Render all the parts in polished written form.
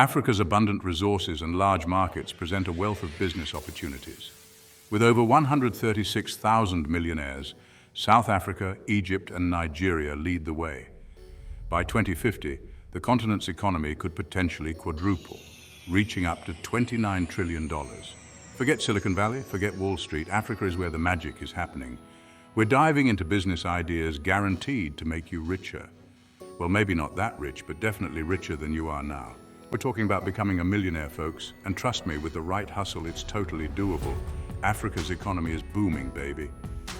Africa's abundant resources and large markets present a wealth of business opportunities. With over 136,000 millionaires, South Africa, Egypt, and Nigeria lead the way. By 2050, the continent's economy could potentially quadruple, reaching up to $29 trillion. Forget Silicon Valley, forget Wall Street. Africa is where the magic is happening. We're diving into business ideas guaranteed to make you richer. Well, maybe not that rich, but definitely richer than you are now. We're talking about becoming a millionaire, folks, and trust me, with the right hustle, it's totally doable. Africa's economy is booming, baby.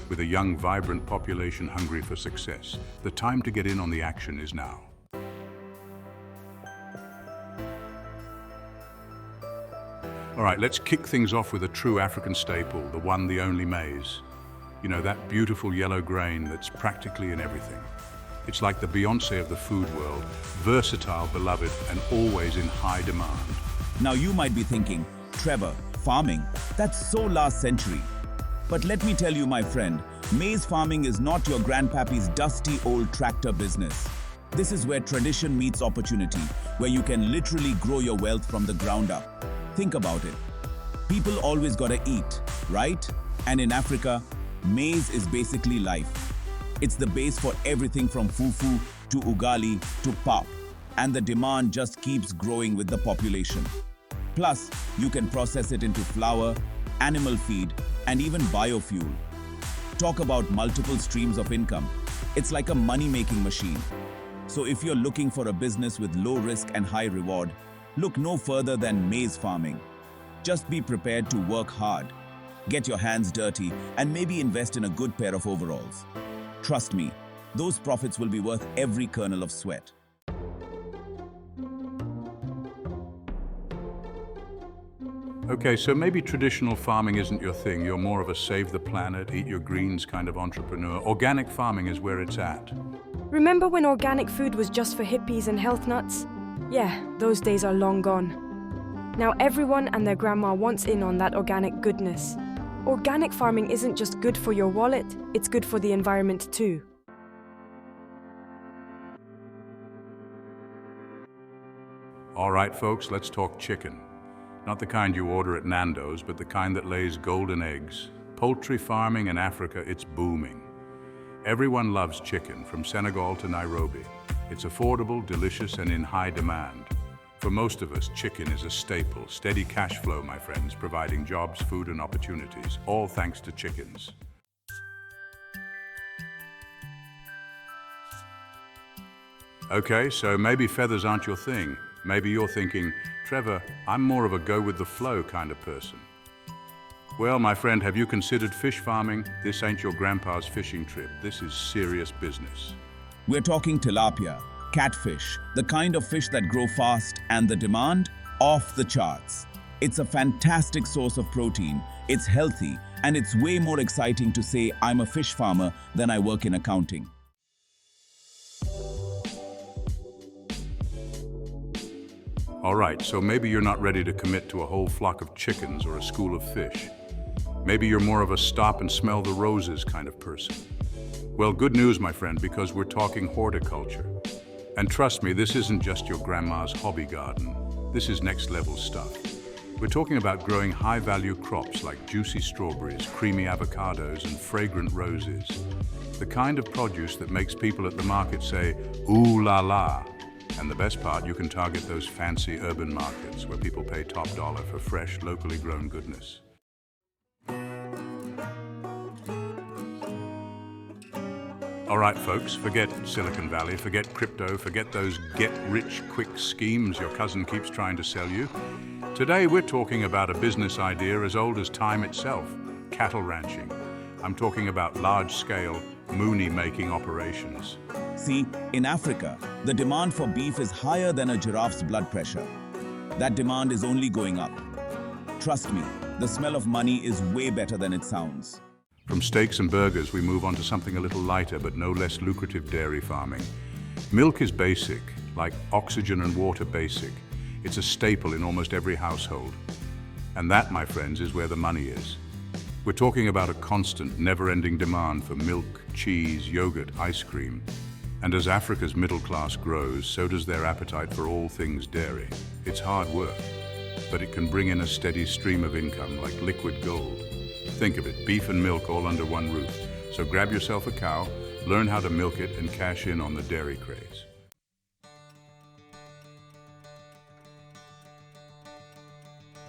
With a young, vibrant population hungry for success, the time to get in on the action is now. All right, let's kick things off with a true African staple, the one, the only maize. You know, that beautiful yellow grain that's practically in everything. It's like the Beyoncé of the food world, versatile, beloved, and always in high demand. Now you might be thinking, Trevor, farming, that's so last century. But let me tell you, my friend, maize farming is not your grandpappy's dusty old tractor business. This is where tradition meets opportunity, where you can literally grow your wealth from the ground up. Think about it. People always gotta eat, right? And in Africa, maize is basically life. It's the base for everything from fufu to ugali to pap, and the demand just keeps growing with the population. Plus, you can process it into flour, animal feed, and even biofuel. Talk about multiple streams of income. It's like a money-making machine. So if you're looking for a business with low risk and high reward, look no further than maize farming. Just be prepared to work hard, get your hands dirty, and maybe invest in a good pair of overalls. Trust me, those profits will be worth every kernel of sweat. Okay, so maybe traditional farming isn't your thing. You're more of a save the planet, eat your greens kind of entrepreneur. Organic farming is where it's at. Remember when organic food was just for hippies and health nuts? Yeah, those days are long gone. Now everyone and their grandma wants in on that organic goodness. Organic farming isn't just good for your wallet, it's good for the environment too. All right, folks, let's talk chicken. Not the kind you order at Nando's, but the kind that lays golden eggs. Poultry farming in Africa, it's booming. Everyone loves chicken, from Senegal to Nairobi. It's affordable, delicious, and in high demand. For most of us, chicken is a staple, steady cash flow, my friends, providing jobs, food, and opportunities, all thanks to chickens. Okay, so maybe feathers aren't your thing. Maybe you're thinking, Trevor, I'm more of a go-with-the-flow kind of person. Well, my friend, have you considered fish farming? This ain't your grandpa's fishing trip. This is serious business. We're talking tilapia, catfish, the kind of fish that grow fast, and the demand? Off the charts. It's a fantastic source of protein, it's healthy, and it's way more exciting to say I'm a fish farmer than I work in accounting. All right, so maybe you're not ready to commit to a whole flock of chickens or a school of fish. Maybe you're more of a stop and smell the roses kind of person. Well, good news, my friend, because we're talking horticulture. And trust me, this isn't just your grandma's hobby garden. This is next level stuff. We're talking about growing high-value crops like juicy strawberries, creamy avocados, and fragrant roses. The kind of produce that makes people at the market say, ooh la la. And the best part, you can target those fancy urban markets where people pay top dollar for fresh, locally grown goodness. All right, folks, forget Silicon Valley, forget crypto, forget those get-rich-quick schemes your cousin keeps trying to sell you. Today, we're talking about a business idea as old as time itself, cattle ranching. I'm talking about large-scale, Moo-ney making operations. See, in Africa, the demand for beef is higher than a giraffe's blood pressure. That demand is only going up. Trust me, the smell of money is way better than it sounds. From steaks and burgers, we move on to something a little lighter but no less lucrative: dairy farming. Milk is basic, like oxygen and water basic. It's a staple in almost every household. And that, my friends, is where the money is. We're talking about a constant, never-ending demand for milk, cheese, yogurt, ice cream. And as Africa's middle class grows, so does their appetite for all things dairy. It's hard work, but it can bring in a steady stream of income like liquid gold. Think of it, beef and milk all under one roof. So grab yourself a cow, learn how to milk it, and cash in on the dairy craze.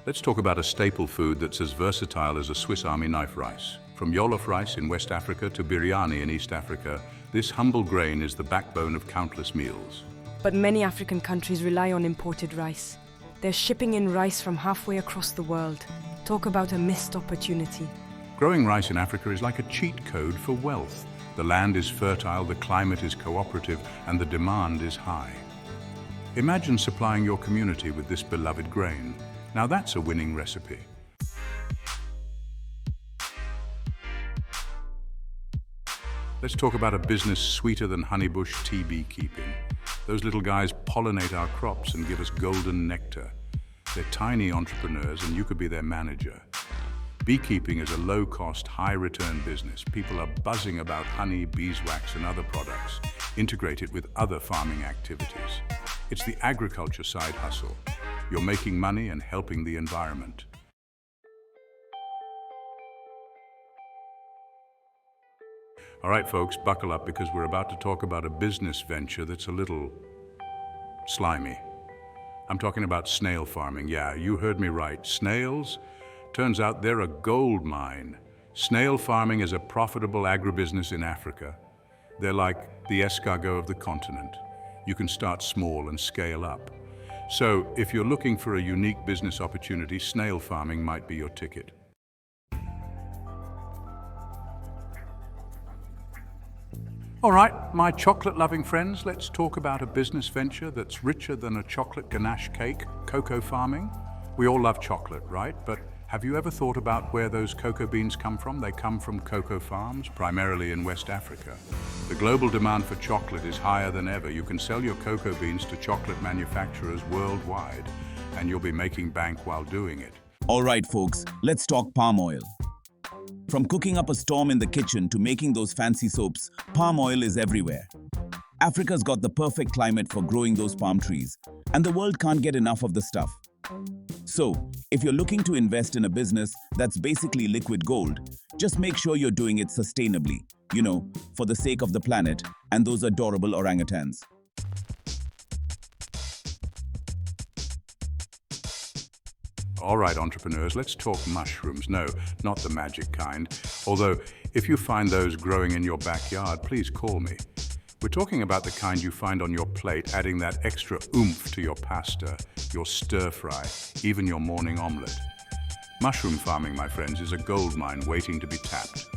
Let's talk about a staple food that's as versatile as a Swiss Army knife rice. From Jollof rice in West Africa to biryani in East Africa, this humble grain is the backbone of countless meals. But many African countries rely on imported rice. They're shipping in rice from halfway across the world. Talk about a missed opportunity. Growing rice in Africa is like a cheat code for wealth. The land is fertile, the climate is cooperative, and the demand is high. Imagine supplying your community with this beloved grain. Now that's a winning recipe. Let's talk about a business sweeter than honeybush tea beekeeping. Those little guys pollinate our crops and give us golden nectar. They're tiny entrepreneurs and you could be their manager. Beekeeping is a low-cost, high-return business. People are buzzing about honey, beeswax, and other products. Integrate it with other farming activities. It's the agriculture side hustle. You're making money and helping the environment. All right, folks, buckle up because we're about to talk about a business venture that's a little slimy. I'm talking about snail farming. Yeah, you heard me right. Snails? Turns out they're a gold mine. Snail farming is a profitable agribusiness in Africa. They're like the escargot of the continent. You can start small and scale up. So, if you're looking for a unique business opportunity, snail farming might be your ticket. All right, my chocolate-loving friends, let's talk about a business venture that's richer than a chocolate ganache cake, cocoa farming. We all love chocolate, right? But have you ever thought about where those cocoa beans come from? They come from cocoa farms, primarily in West Africa. The global demand for chocolate is higher than ever. You can sell your cocoa beans to chocolate manufacturers worldwide, and you'll be making bank while doing it. All right, folks, let's talk palm oil. From cooking up a storm in the kitchen to making those fancy soaps, palm oil is everywhere. Africa's got the perfect climate for growing those palm trees, and the world can't get enough of the stuff. So, if you're looking to invest in a business that's basically liquid gold, just make sure you're doing it sustainably, for the sake of the planet and those adorable orangutans. All right, entrepreneurs, let's talk mushrooms. No, not the magic kind. Although, if you find those growing in your backyard, please call me. We're talking about the kind you find on your plate, adding that extra oomph to your pasta, your stir-fry, even your morning omelette. Mushroom farming, my friends, is a gold mine waiting to be tapped.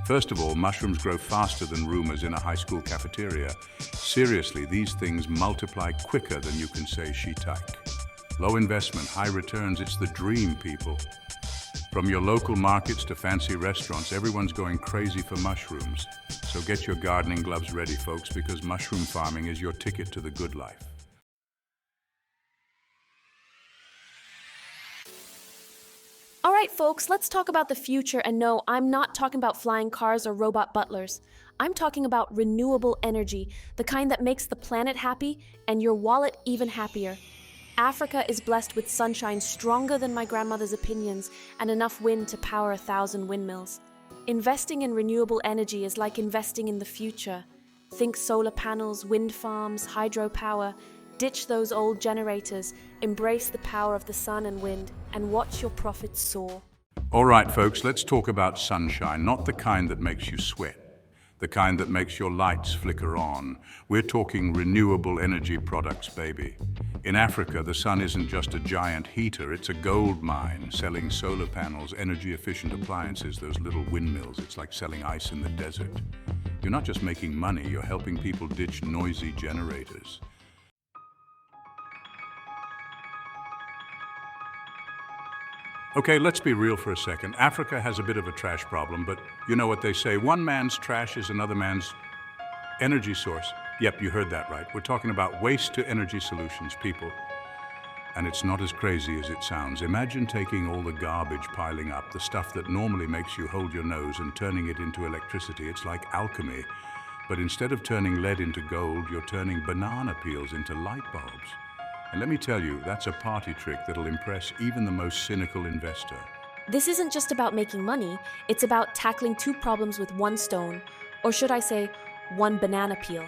First of all, mushrooms grow faster than rumors in a high school cafeteria. Seriously, these things multiply quicker than you can say shiitake. Low investment, high returns, it's the dream, people. From your local markets to fancy restaurants, everyone's going crazy for mushrooms. So get your gardening gloves ready, folks, because mushroom farming is your ticket to the good life. All right, folks, let's talk about the future. And no, I'm not talking about flying cars or robot butlers. I'm talking about renewable energy, the kind that makes the planet happy and your wallet even happier. Africa is blessed with sunshine stronger than my grandmother's opinions and enough wind to power 1,000 windmills. Investing in renewable energy is like investing in the future. Think solar panels, wind farms, hydropower. Ditch those old generators, embrace the power of the sun and wind, and watch your profits soar. All right, folks, let's talk about sunshine, not the kind that makes you sweat. The kind that makes your lights flicker on. We're talking renewable energy products, baby. In Africa, the sun isn't just a giant heater, it's a gold mine, selling solar panels, energy-efficient appliances, those little windmills. It's like selling ice in the desert. You're not just making money, you're helping people ditch noisy generators. Okay, let's be real for a second. Africa has a bit of a trash problem, but you know what they say, one man's trash is another man's energy source. Yep, you heard that right. We're talking about waste-to-energy solutions, people. And it's not as crazy as it sounds. Imagine taking all the garbage piling up, the stuff that normally makes you hold your nose, and turning it into electricity. It's like alchemy. But instead of turning lead into gold, you're turning banana peels into light bulbs. And let me tell you, that's a party trick that'll impress even the most cynical investor. This isn't just about making money, it's about tackling two problems with one stone, or should I say, one banana peel.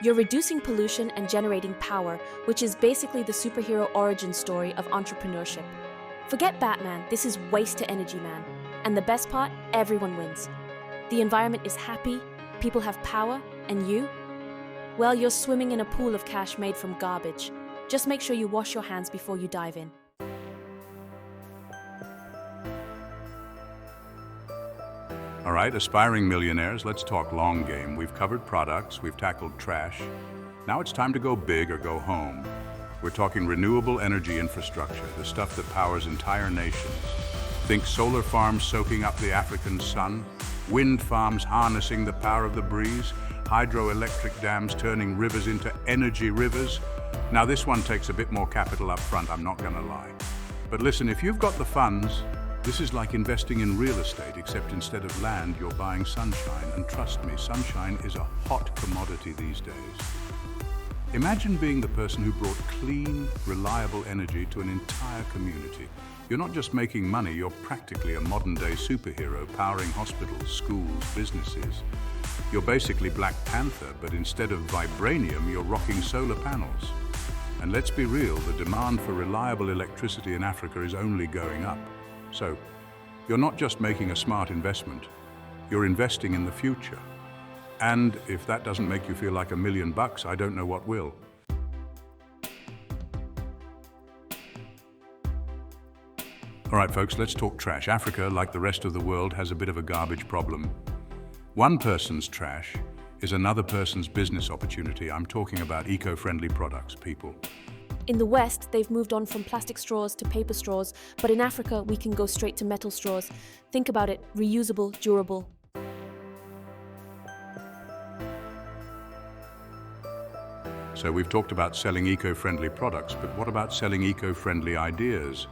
You're reducing pollution and generating power, which is basically the superhero origin story of entrepreneurship. Forget Batman, this is waste to energy, man. And the best part, everyone wins. The environment is happy, people have power, and you? Well, you're swimming in a pool of cash made from garbage. Just make sure you wash your hands before you dive in. All right, aspiring millionaires, let's talk long game. We've covered products, we've tackled trash. Now it's time to go big or go home. We're talking renewable energy infrastructure, the stuff that powers entire nations. Think solar farms soaking up the African sun, wind farms harnessing the power of the breeze, hydroelectric dams turning rivers into energy rivers. Now this one takes a bit more capital up front, I'm not gonna lie. But listen, if you've got the funds, this is like investing in real estate, except instead of land, you're buying sunshine. And trust me, sunshine is a hot commodity these days. Imagine being the person who brought clean, reliable energy to an entire community. You're not just making money, you're practically a modern-day superhero powering hospitals, schools, businesses. You're basically Black Panther, but instead of vibranium, you're rocking solar panels. And let's be real, the demand for reliable electricity in Africa is only going up. So, you're not just making a smart investment, you're investing in the future. And if that doesn't make you feel like $1 million, I don't know what will. All right, folks, let's talk trash. Africa, like the rest of the world, has a bit of a garbage problem. One person's trash is another person's business opportunity. I'm talking about eco-friendly products, people. In the West, they've moved on from plastic straws to paper straws, but in Africa, we can go straight to metal straws. Think about it, reusable, durable. So we've talked about selling eco-friendly products, but what about selling eco-friendly ideas?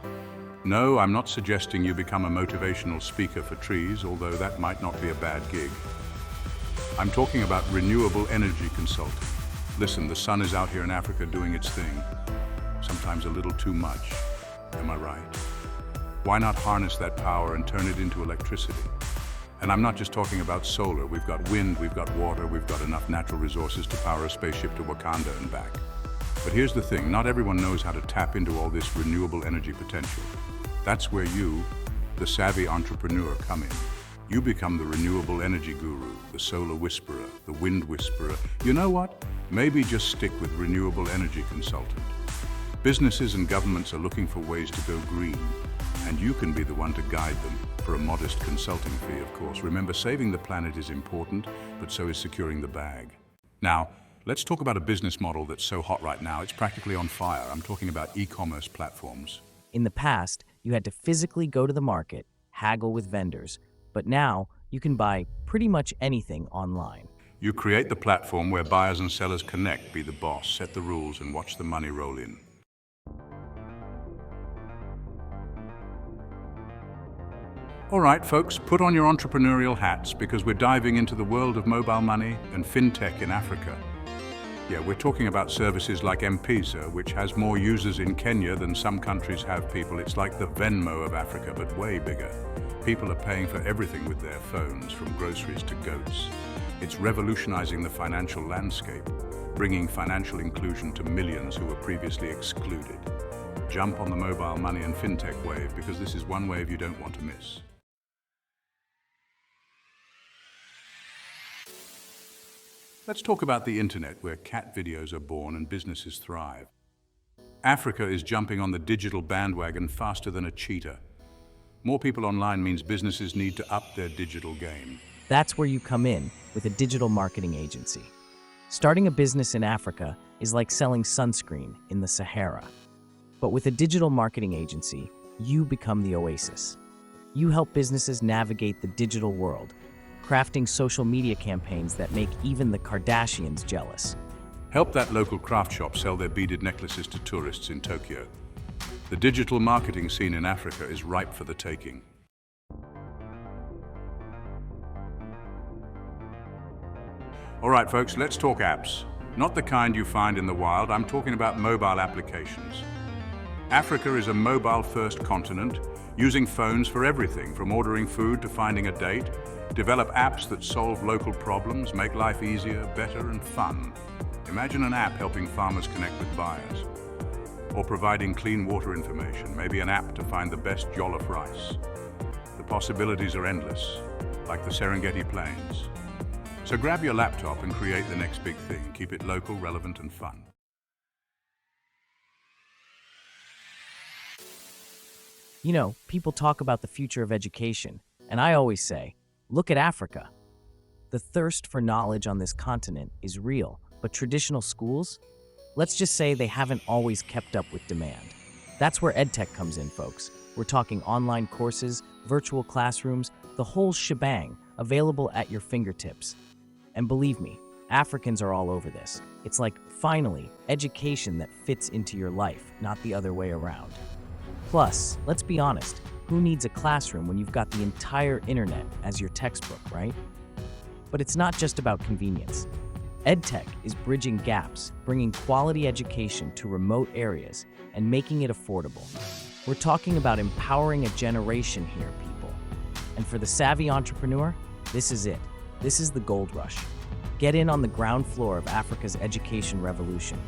No, I'm not suggesting you become a motivational speaker for trees, although that might not be a bad gig. I'm talking about renewable energy consulting. Listen, the sun is out here in Africa doing its thing. Sometimes a little too much. Am I right? Why not harness that power and turn it into electricity? And I'm not just talking about solar. We've got wind, we've got water, we've got enough natural resources to power a spaceship to Wakanda and back. But here's the thing, not everyone knows how to tap into all this renewable energy potential. That's where you, the savvy entrepreneur, come in. You become the renewable energy guru, the solar whisperer, the wind whisperer. You know what? Maybe just stick with renewable energy consultant. Businesses and governments are looking for ways to go green, and you can be the one to guide them for a modest consulting fee, of course. Remember, saving the planet is important, but so is securing the bag. Now, let's talk about a business model that's so hot right now, it's practically on fire. I'm talking about e-commerce platforms. In the past, you had to physically go to the market, haggle with vendors, but now you can buy pretty much anything online. You create the platform where buyers and sellers connect, be the boss, set the rules, and watch the money roll in. All right, folks, put on your entrepreneurial hats because we're diving into the world of mobile money and fintech in Africa. Yeah, we're talking about services like M-Pesa, which has more users in Kenya than some countries have people. It's like the Venmo of Africa, but way bigger. People are paying for everything with their phones, from groceries to goats. It's revolutionizing the financial landscape, bringing financial inclusion to millions who were previously excluded. Jump on the mobile money and fintech wave because this is one wave you don't want to miss. Let's talk about the internet, where cat videos are born and businesses thrive. Africa is jumping on the digital bandwagon faster than a cheetah. More people online means businesses need to up their digital game. That's where you come in with a digital marketing agency. Starting a business in Africa is like selling sunscreen in the Sahara. But with a digital marketing agency, you become the oasis. You help businesses navigate the digital world, crafting social media campaigns that make even the Kardashians jealous. Help that local craft shop sell their beaded necklaces to tourists in Tokyo. The digital marketing scene in Africa is ripe for the taking. All right, folks, let's talk apps. Not the kind you find in the wild, I'm talking about mobile applications. Africa is a mobile-first continent, using phones for everything, from ordering food to finding a date. Develop apps that solve local problems, make life easier, better, and fun. Imagine an app helping farmers connect with buyers, or providing clean water information, maybe an app to find the best jollof rice. The possibilities are endless, like the Serengeti Plains. So grab your laptop and create the next big thing. Keep it local, relevant, and fun. You know, people talk about the future of education, and I always say, look at Africa. The thirst for knowledge on this continent is real, but traditional schools? Let's just say they haven't always kept up with demand. That's where Edtech comes in, folks. We're talking online courses, virtual classrooms, the whole shebang, available at your fingertips. And believe me, Africans are all over this. It's like, finally, education that fits into your life, not the other way around. Plus, let's be honest, who needs a classroom when you've got the entire internet as your textbook, right? But it's not just about convenience. Edtech is bridging gaps, bringing quality education to remote areas and making it affordable. We're talking about empowering a generation here, people. And for the savvy entrepreneur, this is it. This is the gold rush. Get in on the ground floor of Africa's education revolution.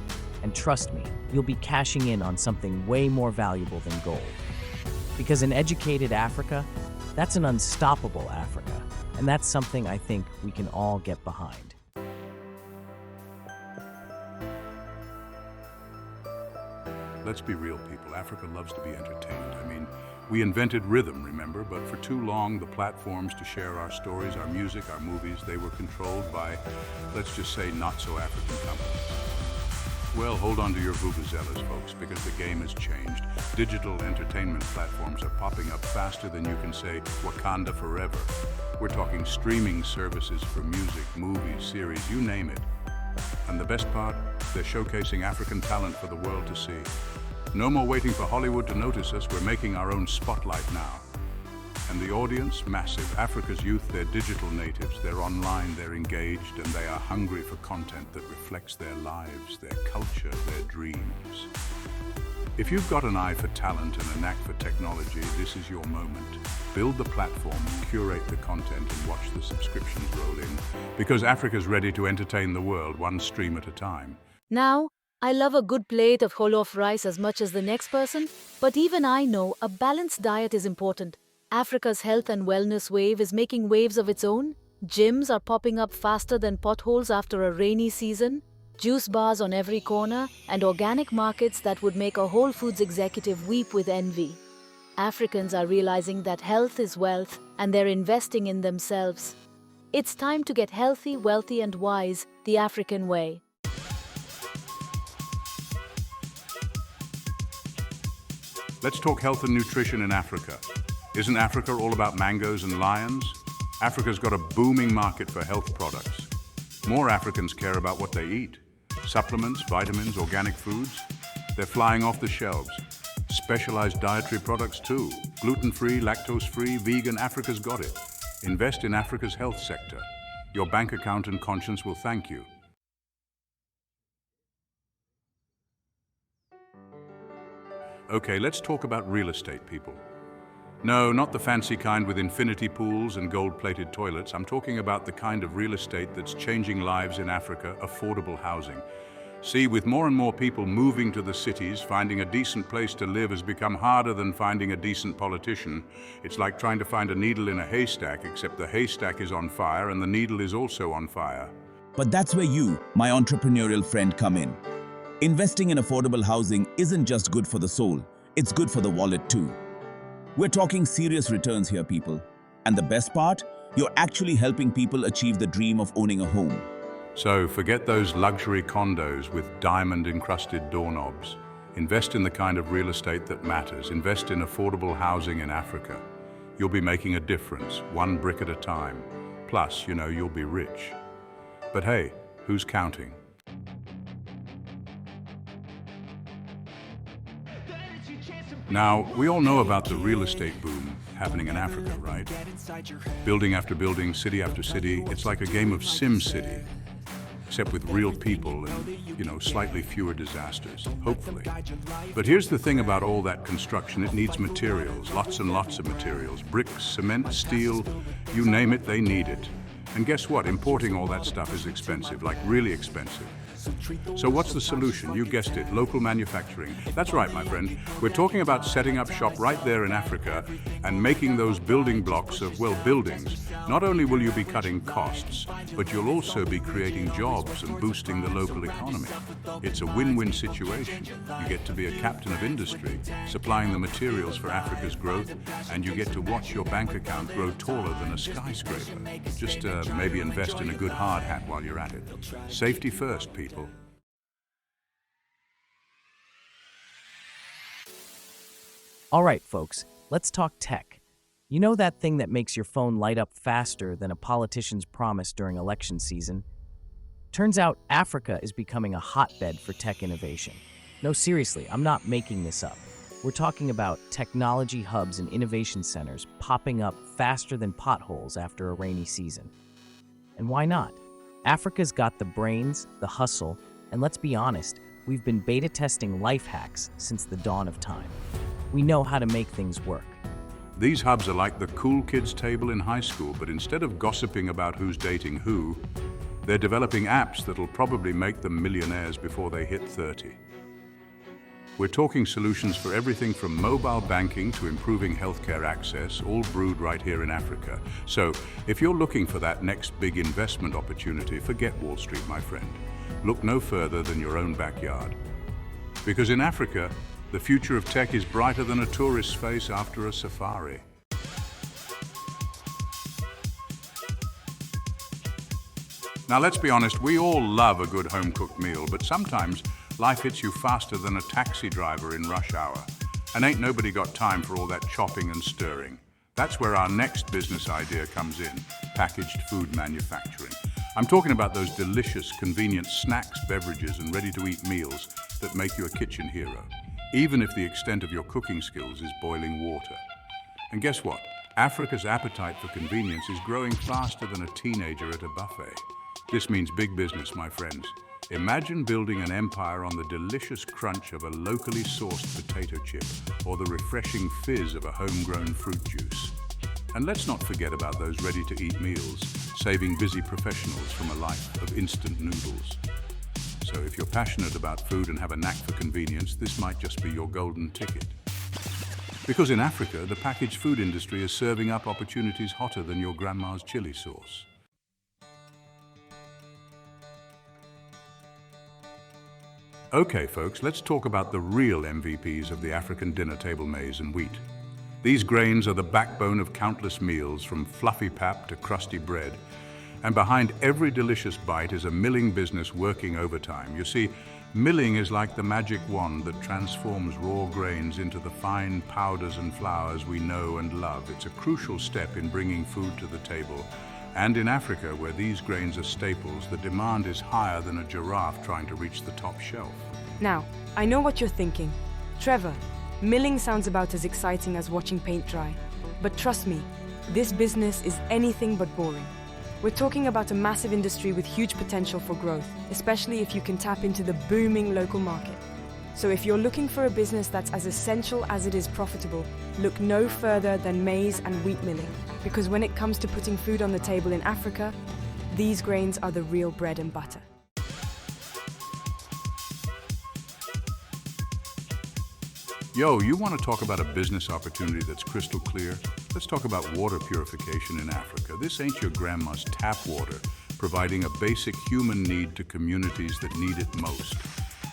And trust me, you'll be cashing in on something way more valuable than gold. Because an educated Africa, that's an unstoppable Africa. And that's something I think we can all get behind. Let's be real, people. Africa loves to be entertained. I mean, we invented rhythm, remember? But for too long, the platforms to share our stories, our music, our movies, they were controlled by, let's just say, not-so-African companies. Well, hold on to your vuvuzelas, folks, because the game has changed. Digital entertainment platforms are popping up faster than you can say Wakanda forever. We're talking streaming services for music, movies, series, you name it. And the best part, they're showcasing African talent for the world to see. No more waiting for Hollywood to notice us, we're making our own spotlight now. And the audience, massive. Africa's youth, they're digital natives, they're online, they're engaged, and they are hungry for content that reflects their lives, their culture, their dreams. If you've got an eye for talent and a knack for technology, this is your moment. Build the platform, curate the content, and watch the subscriptions roll in. Because Africa's ready to entertain the world, one stream at a time. Now, I love a good plate of whole-off rice as much as the next person, but even I know a balanced diet is important. Africa's health and wellness wave is making waves of its own. Gyms are popping up faster than potholes after a rainy season. Juice bars on every corner, and organic markets that would make a Whole Foods executive weep with envy. Africans are realizing that health is wealth, and they're investing in themselves. It's time to get healthy, wealthy, and wise the African way. Let's talk health and nutrition in Africa. Isn't Africa all about mangoes and lions? Africa's got a booming market for health products. More Africans care about what they eat. Supplements, vitamins, organic foods. They're flying off the shelves. Specialized dietary products too. Gluten-free, lactose-free, vegan, Africa's got it. Invest in Africa's health sector. Your bank account and conscience will thank you. Okay, let's talk about real estate, people. No, not the fancy kind with infinity pools and gold-plated toilets. I'm talking about the kind of real estate that's changing lives in Africa, affordable housing. See, with more and more people moving to the cities, finding a decent place to live has become harder than finding a decent politician. It's like trying to find a needle in a haystack, except the haystack is on fire and the needle is also on fire. But that's where you, my entrepreneurial friend, come in. Investing in affordable housing isn't just good for the soul, it's good for the wallet too. We're talking serious returns here, people. And the best part? You're actually helping people achieve the dream of owning a home. So forget those luxury condos with diamond-encrusted doorknobs. Invest in the kind of real estate that matters. Invest in affordable housing in Africa. You'll be making a difference, one brick at a time. Plus, you know, you'll be rich. But hey, who's counting? Now, we all know about the real estate boom happening in Africa, right? Building after building, city after city, it's like a game of Sim City. except with real people and, slightly fewer disasters, hopefully. But here's the thing about all that construction, it needs materials, lots and lots of materials. Bricks, cement, steel, you name it, they need it. And guess what? Importing all that stuff is expensive, like really expensive. So what's the solution? You guessed it, local manufacturing. That's right, my friend. We're talking about setting up shop right there in Africa and making those building blocks of, buildings. Not only will you be cutting costs, but you'll also be creating jobs and boosting the local economy. It's a win-win situation. You get to be a captain of industry, supplying the materials for Africa's growth, and you get to watch your bank account grow taller than a skyscraper. Just maybe invest in a good hard hat while you're at it. Safety first, people. All right, folks, let's talk tech. You know that thing that makes your phone light up faster than a politician's promise during election season? Turns out Africa is becoming a hotbed for tech innovation. No, seriously, I'm not making this up. We're talking about technology hubs and innovation centers popping up faster than potholes after a rainy season. And why not? Africa's got the brains, the hustle, and let's be honest, we've been beta testing life hacks since the dawn of time. We know how to make things work. These hubs are like the cool kids table in high school, but instead of gossiping about who's dating who, they're developing apps that'll probably make them millionaires before they hit 30. We're talking solutions for everything from mobile banking to improving healthcare access, all brewed right here in Africa. So, if you're looking for that next big investment opportunity, forget Wall Street, my friend. Look no further than your own backyard. Because in Africa, the future of tech is brighter than a tourist's face after a safari. Now let's be honest, we all love a good home-cooked meal, but sometimes life hits you faster than a taxi driver in rush hour. And ain't nobody got time for all that chopping and stirring. That's where our next business idea comes in, packaged food manufacturing. I'm talking about those delicious, convenient snacks, beverages, and ready-to-eat meals that make you a kitchen hero, even if the extent of your cooking skills is boiling water. And guess what? Africa's appetite for convenience is growing faster than a teenager at a buffet. This means big business, my friends. Imagine building an empire on the delicious crunch of a locally sourced potato chip or the refreshing fizz of a homegrown fruit juice. And let's not forget about those ready-to-eat meals, saving busy professionals from a life of instant noodles. So if you're passionate about food and have a knack for convenience, this might just be your golden ticket. Because in Africa, the packaged food industry is serving up opportunities hotter than your grandma's chili sauce. Okay, folks, let's talk about the real MVPs of the African dinner table, maize and wheat. These grains are the backbone of countless meals, from fluffy pap to crusty bread. And behind every delicious bite is a milling business working overtime. You see, milling is like the magic wand that transforms raw grains into the fine powders and flours we know and love. It's a crucial step in bringing food to the table. And in Africa, where these grains are staples, the demand is higher than a giraffe trying to reach the top shelf. Now, I know what you're thinking. Trevor, milling sounds about as exciting as watching paint dry. But trust me, this business is anything but boring. We're talking about a massive industry with huge potential for growth, especially if you can tap into the booming local market. So if you're looking for a business that's as essential as it is profitable, look no further than maize and wheat milling. Because when it comes to putting food on the table in Africa, these grains are the real bread and butter. Yo, you want to talk about a business opportunity that's crystal clear? Let's talk about water purification in Africa. This ain't your grandma's tap water, providing a basic human need to communities that need it most.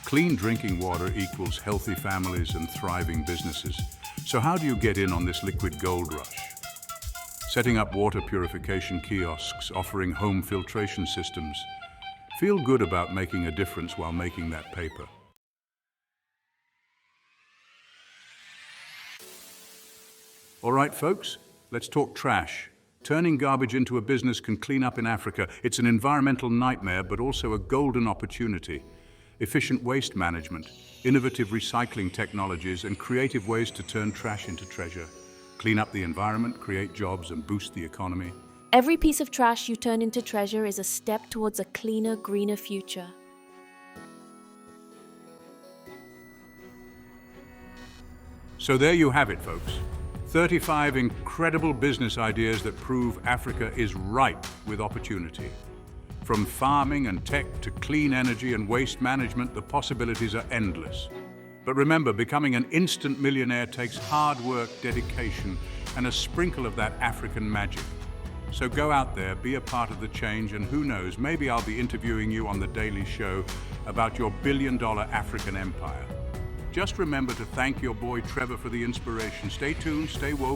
Clean drinking water equals healthy families and thriving businesses. So how do you get in on this liquid gold rush? Setting up water purification kiosks, offering home filtration systems. Feel good about making a difference while making that paper. All right, folks, let's talk trash. Turning garbage into a business can clean up in Africa. It's an environmental nightmare, but also a golden opportunity. Efficient waste management, innovative recycling technologies, and creative ways to turn trash into treasure. Clean up the environment, create jobs, and boost the economy. Every piece of trash you turn into treasure is a step towards a cleaner, greener future. So there you have it, folks. 35 incredible business ideas that prove Africa is ripe with opportunity. From farming and tech to clean energy and waste management, the possibilities are endless. But remember, becoming an instant millionaire takes hard work, dedication, and a sprinkle of that African magic. So go out there, be a part of the change, and who knows, maybe I'll be interviewing you on The Daily Show about your billion-dollar African empire. Just remember to thank your boy Trevor for the inspiration. Stay tuned, stay woke.